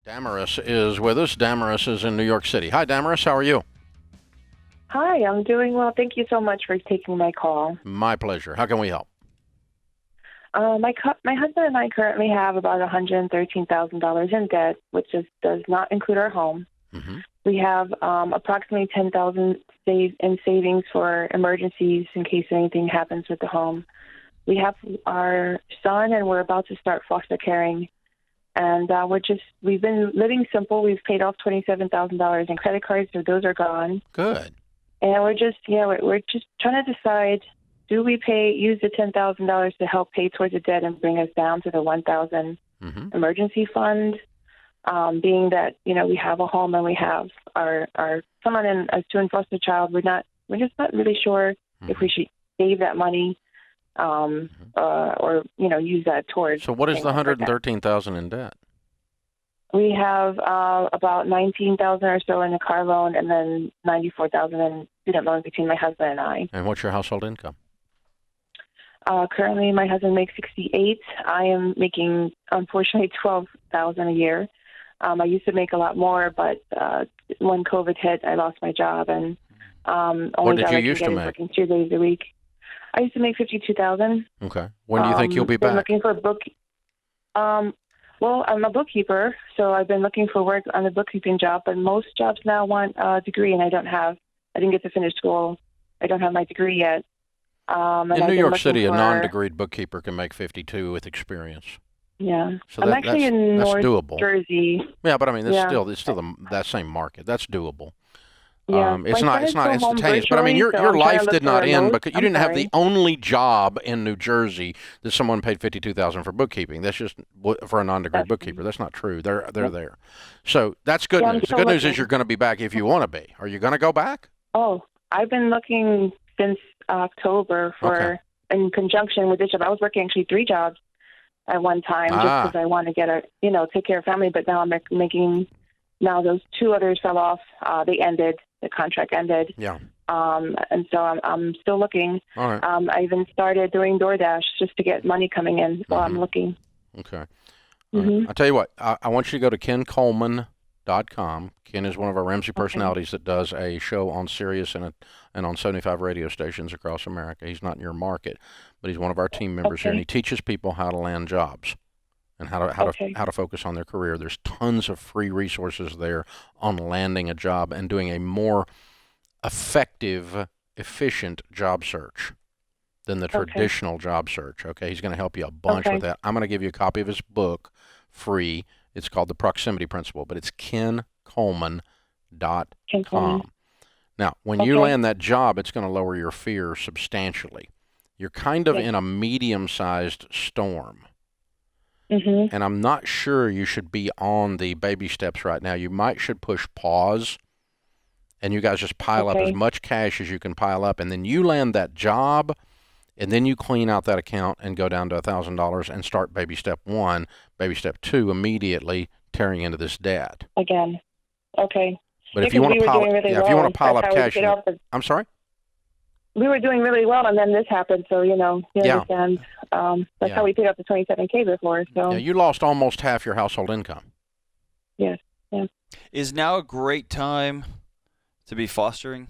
Damaris is with us. Damaris is in New York City. Hi, Damaris. How are you? Hi, I'm doing well. Thank you so much for taking my call. My pleasure. How can we help? My husband and I currently have about $113,000 in debt, which does not include our home. Mm-hmm. We have approximately $10,000 in savings for emergencies in case anything happens with the home. We have our son, and we're about to start foster caring. And we've been living simple. We've paid off $27,000 in credit cards, so those are gone. Good. And we're just trying to decide, do we use the $10,000 to help pay towards the debt and bring us down to the $1,000 emergency fund? Being that, we have a home and we have our son and a student foster child, we're just not really sure if we should save that money or use that towards. So what is the $113,000 in debt? We have about $19,000 or so in a car loan, and then $94,000 in student loan between my husband and I. And what's your household income? Currently, my husband makes $68,000. I am making, unfortunately, $12,000 a year. I used to make a lot more, but when COVID hit, I lost my job, and what did you used to make? Working 2 days a week. I used to make $52,000. Okay. When do you think you'll be back? Looking for a book. Well, I'm a bookkeeper, so I've been looking for work on the bookkeeping job, but most jobs now want a degree, and I didn't get to finish school. I don't have my degree yet. In New York City, a non-degreed bookkeeper can make $52,000 with experience. Yeah. So I'm actually in North Jersey. Yeah, but I mean, it's still that same market. That's doable. Yeah. It's not instantaneous, but I mean, your life did not end because you didn't have the only job in New Jersey that someone paid $52,000 for bookkeeping. That's just for a non-degree bookkeeper. That's not true. They're there. So that's good news. The good news is you're going to be back if you want to be. Are you going to go back? Oh, I've been looking since October in conjunction with this job. I was working actually 3 jobs at one time just because I want to take care of family. But now I'm making. Now those 2 others fell off. They ended. The contract ended. Yeah. And so I'm still looking. All right. I even started doing DoorDash just to get money coming in while I'm looking. Okay. I'll tell you what. I want you to go to KenColeman.com. Ken is one of our Ramsey personalities that does a show on Sirius and on 75 radio stations across America. He's not in your market, but he's one of our team members here, and he teaches people how to land jobs and how to focus on their career. There's tons of free resources there on landing a job and doing a more effective, efficient job search than the traditional job search. Okay, he's going to help you a bunch with that. I'm going to give you a copy of his book free. It's called The Proximity Principle, but it's KenColeman.com. Now, when you land that job, it's going to lower your fear substantially. You're kind of in a medium-sized storm. And I'm not sure you should be on the baby steps right now. You should push pause, and you guys just pile up as much cash as you can pile up, and then you land that job, and then you clean out that account and go down to $1,000 and start baby step 1, baby step 2 immediately, tearing into this debt. Again. Okay. But if you want to pile up cash, I'm sorry? We were doing really well, and then this happened. So you understand. That's how we paid up the $27,000 before. So you lost almost half your household income. Yes. Yeah. Is now a great time to be fostering?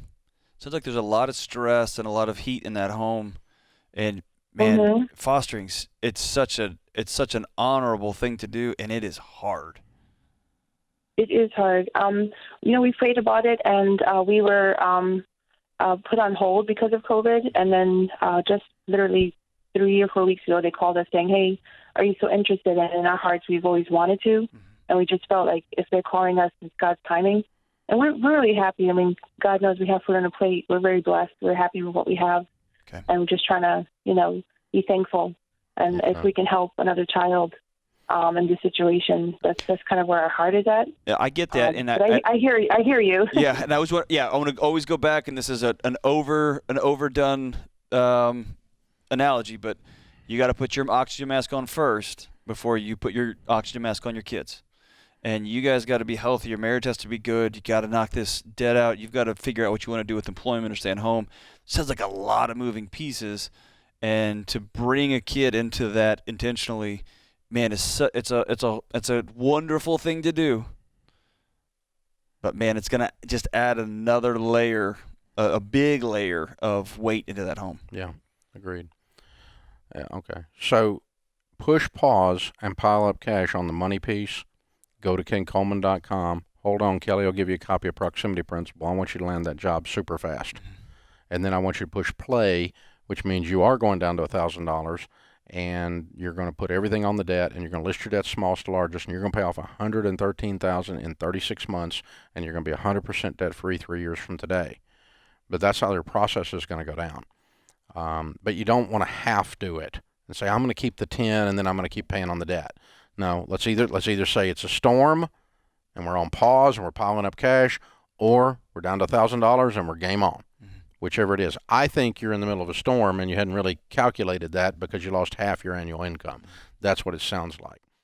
Sounds like there's a lot of stress and a lot of heat in that home, and man, fostering it's such an honorable thing to do, and it is hard. It is hard. We prayed about it, and we were put on hold because of COVID. And then just literally 3 or 4 weeks ago, they called us saying, hey, are you so interested? And in our hearts, we've always wanted to. And we just felt like if they're calling us, it's God's timing. And we're really happy. I mean, God knows we have food on a plate. We're very blessed. We're happy with what we have. Okay. And we're just trying to, be thankful. And if we can help another child in this situation, that's kind of where our heart is at. Yeah, I get that, and I hear you. Yeah, and I want to always go back, and this is an overdone analogy, but you got to put your oxygen mask on first before you put your oxygen mask on your kids. And you guys got to be healthy. Your marriage has to be good. You got to knock this debt out. You've got to figure out what you want to do with employment or staying home. Sounds like a lot of moving pieces, and to bring a kid into that intentionally man, it's a wonderful thing to do. But man, it's gonna just add another layer, a big layer of weight into that home. Yeah, agreed. Yeah, okay. So push pause and pile up cash on the money piece. Go to kencoleman.com. Hold on, Kelly will give you a copy of Proximity Principle. I want you to land that job super fast. And then I want you to push play, which means you are going down to $1,000, and you're going to put everything on the debt, and you're going to list your debt smallest to largest, and you're going to pay off $113,000 in 36 months, and you're going to be 100% debt-free 3 years from today. But that's how your process is going to go down. But you don't want to half do it and say, I'm going to keep the 10 and then I'm going to keep paying on the debt. No, let's either say it's a storm and we're on pause and we're piling up cash, or we're down to $1,000 and we're game on. Whichever it is. I think you're in the middle of a storm and you hadn't really calculated that because you lost half your annual income. That's what it sounds like.